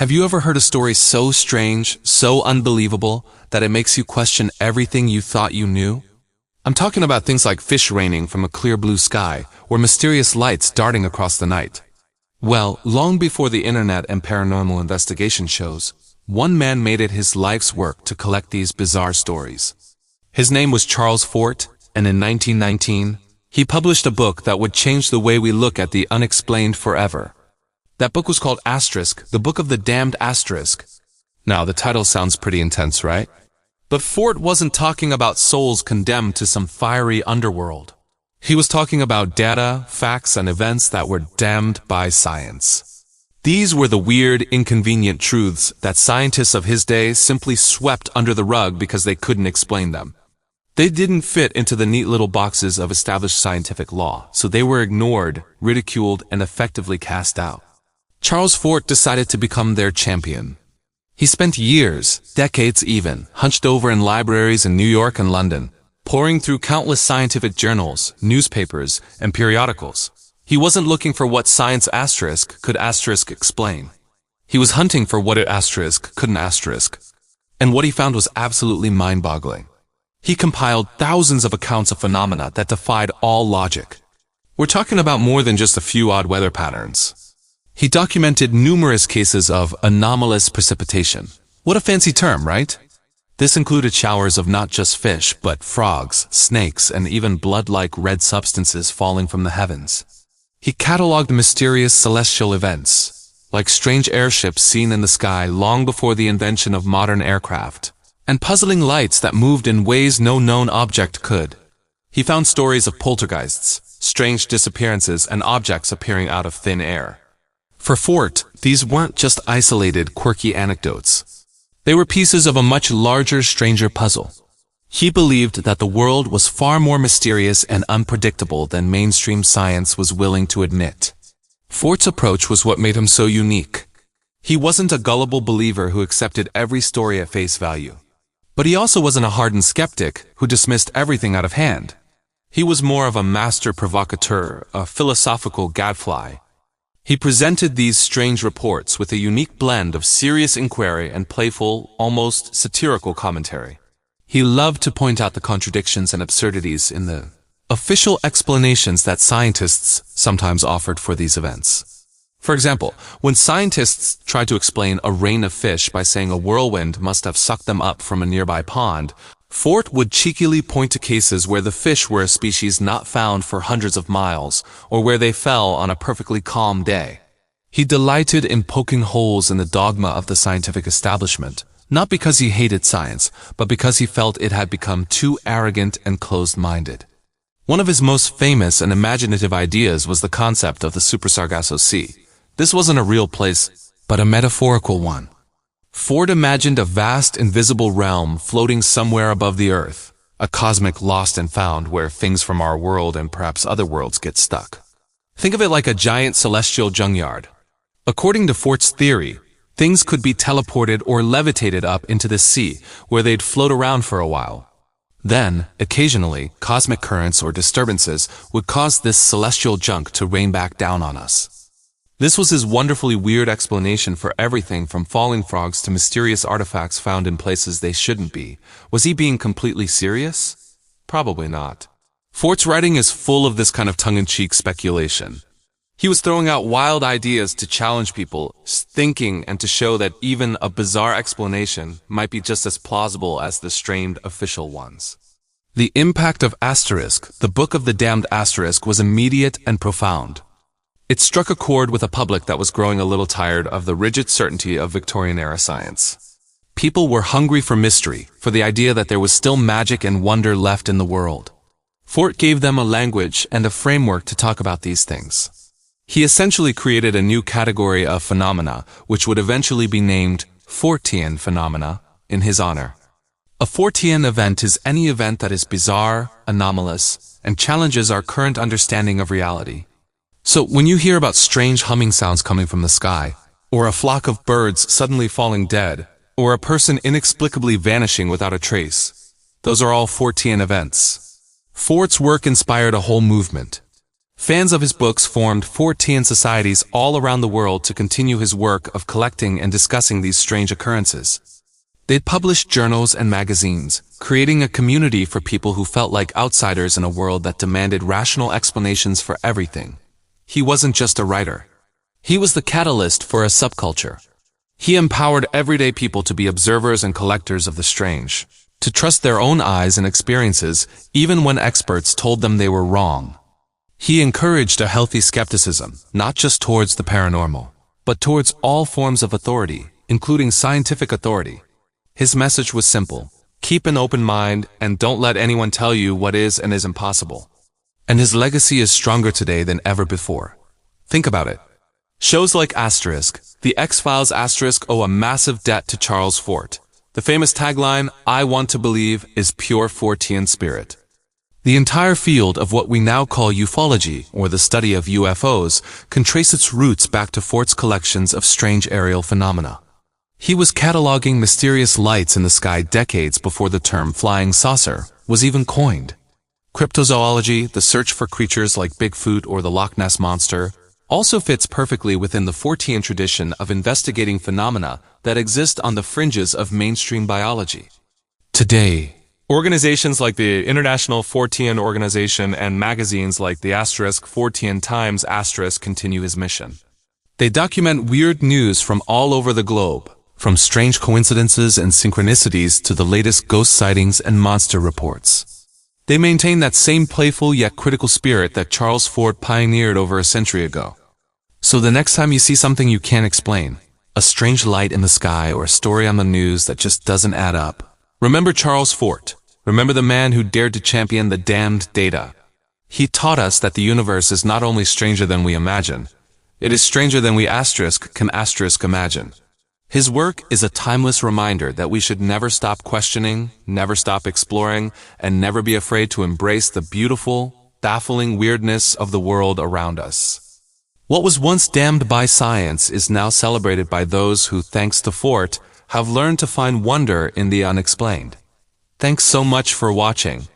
Have you ever heard a story so strange, so unbelievable, that it makes you question everything you thought you knew? I'm talking about things like fish raining from a clear blue sky, or mysterious lights darting across the night. Well, long before the internet and paranormal investigation shows, one man made it his life's work to collect these bizarre stories. His name was Charles Fort, and in 1919, he published a book that would change the way we look at the unexplained forever. That book was called Asterisk, the Book of the Damned Asterisk. Now, the title sounds pretty intense, right? But Fort wasn't talking about souls condemned to some fiery underworld. He was talking about data, facts, and events that were damned by science. These were the weird, inconvenient truths that scientists of his day simply swept under the rug because they couldn't explain them. They didn't fit into the neat little boxes of established scientific law, so they were ignored, ridiculed, and effectively cast out. Charles Fort decided to become their champion. He spent years, decades even, hunched over in libraries in New York and London, poring through countless scientific journals, newspapers, and periodicals. He wasn't looking for what science asterisk could asterisk explain. He was hunting for what it asterisk couldn't asterisk. And what he found was absolutely mind-boggling. He compiled thousands of accounts of phenomena that defied all logic. We're talking about more than just a few odd weather patterns. He documented numerous cases of anomalous precipitation. What a fancy term, right? This included showers of not just fish, but frogs, snakes, and even blood-like red substances falling from the heavens. He cataloged mysterious celestial events, like strange airships seen in the sky long before the invention of modern aircraft, and puzzling lights that moved in ways no known object could. He found stories of poltergeists, strange disappearances, and objects appearing out of thin air. For Fort, these weren't just isolated, quirky anecdotes. They were pieces of a much larger, stranger puzzle. He believed that the world was far more mysterious and unpredictable than mainstream science was willing to admit. Fort's approach was what made him so unique. He wasn't a gullible believer who accepted every story at face value. But he also wasn't a hardened skeptic who dismissed everything out of hand. He was more of a master provocateur, a philosophical gadfly. He presented these strange reports with a unique blend of serious inquiry and playful, almost satirical commentary. He loved to point out the contradictions and absurdities in the official explanations that scientists sometimes offered for these events. For example, when scientists tried to explain a rain of fish by saying a whirlwind must have sucked them up from a nearby pond, Fort would cheekily point to cases where the fish were a species not found for hundreds of miles, or where they fell on a perfectly calm day. He delighted in poking holes in the dogma of the scientific establishment, not because he hated science, but because he felt it had become too arrogant and closed-minded. One of his most famous and imaginative ideas was the concept of the Super Sargasso Sea. This wasn't a real place, but a metaphorical one. Fort imagined a vast invisible realm floating somewhere above the earth, a cosmic lost and found where things from our world and perhaps other worlds get stuck. Think of it like a giant celestial junkyard. According to Fort's theory, things could be teleported or levitated up into the sea, where they'd float around for a while. Then, occasionally, cosmic currents or disturbances would cause this celestial junk to rain back down on us. This was his wonderfully weird explanation for everything from falling frogs to mysterious artifacts found in places they shouldn't be. Was he being completely serious? Probably not. Fort's writing is full of this kind of tongue-in-cheek speculation. He was throwing out wild ideas to challenge people's thinking and to show that even a bizarre explanation might be just as plausible as the strained official ones. The impact of Asterisk, the Book of the Damned Asterisk, was immediate and profound. It struck a chord with a public that was growing a little tired of the rigid certainty of Victorian-era science. People were hungry for mystery, for the idea that there was still magic and wonder left in the world. Fort gave them a language and a framework to talk about these things. He essentially created a new category of phenomena, which would eventually be named Fortean phenomena, in his honor. A Fortean event is any event that is bizarre, anomalous, and challenges our current understanding of reality. So when you hear about strange humming sounds coming from the sky, or a flock of birds suddenly falling dead, or a person inexplicably vanishing without a trace, those are all Fortean events. Fort's work inspired a whole movement. Fans of his books formed Fortean societies all around the world to continue his work of collecting and discussing these strange occurrences. They'd publish journals and magazines, creating a community for people who felt like outsiders in a world that demanded rational explanations for everything. He wasn't just a writer. He was the catalyst for a subculture. He empowered everyday people to be observers and collectors of the strange, to trust their own eyes and experiences even when experts told them they were wrong. He encouraged a healthy skepticism, not just towards the paranormal, but towards all forms of authority, including scientific authority. His message was simple: keep an open mind and don't let anyone tell you what is and isn't possible. And his legacy is stronger today than ever before. Think about it. Shows like Asterisk, The X-Files Asterisk owe a massive debt to Charles Fort. The famous tagline, "I want to believe," is pure Fortean spirit. The entire field of what we now call ufology, or the study of UFOs, can trace its roots back to Fort's collections of strange aerial phenomena. He was cataloging mysterious lights in the sky decades before the term flying saucer was even coined. Cryptozoology, the search for creatures like Bigfoot or the Loch Ness Monster, also fits perfectly within the Fortean tradition of investigating phenomena that exist on the fringes of mainstream biology. Today, organizations like the International Fortean Organization and magazines like the Asterisk Fortean Times Asterisk continue his mission. They document weird news from all over the globe, from strange coincidences and synchronicities to the latest ghost sightings and monster reports. They maintain that same playful yet critical spirit that Charles Fort pioneered over a century ago. So the next time you see something you can't explain, a strange light in the sky or a story on the news that just doesn't add up, remember Charles Fort. Remember the man who dared to champion the damned data. He taught us that the universe is not only stranger than we imagine, it is stranger than we can imagine. His work is a timeless reminder that we should never stop questioning, never stop exploring, and never be afraid to embrace the beautiful, baffling weirdness of the world around us. What was once damned by science is now celebrated by those who, thanks to Fort, have learned to find wonder in the unexplained. Thanks so much for watching.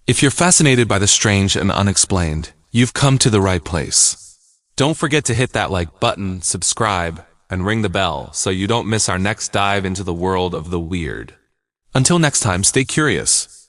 If you're fascinated by the strange and unexplained, you've come to the right place. Don't forget to hit that like button, subscribe, and ring the bell so you don't miss our next dive into the world of the weird. Until next time, stay curious.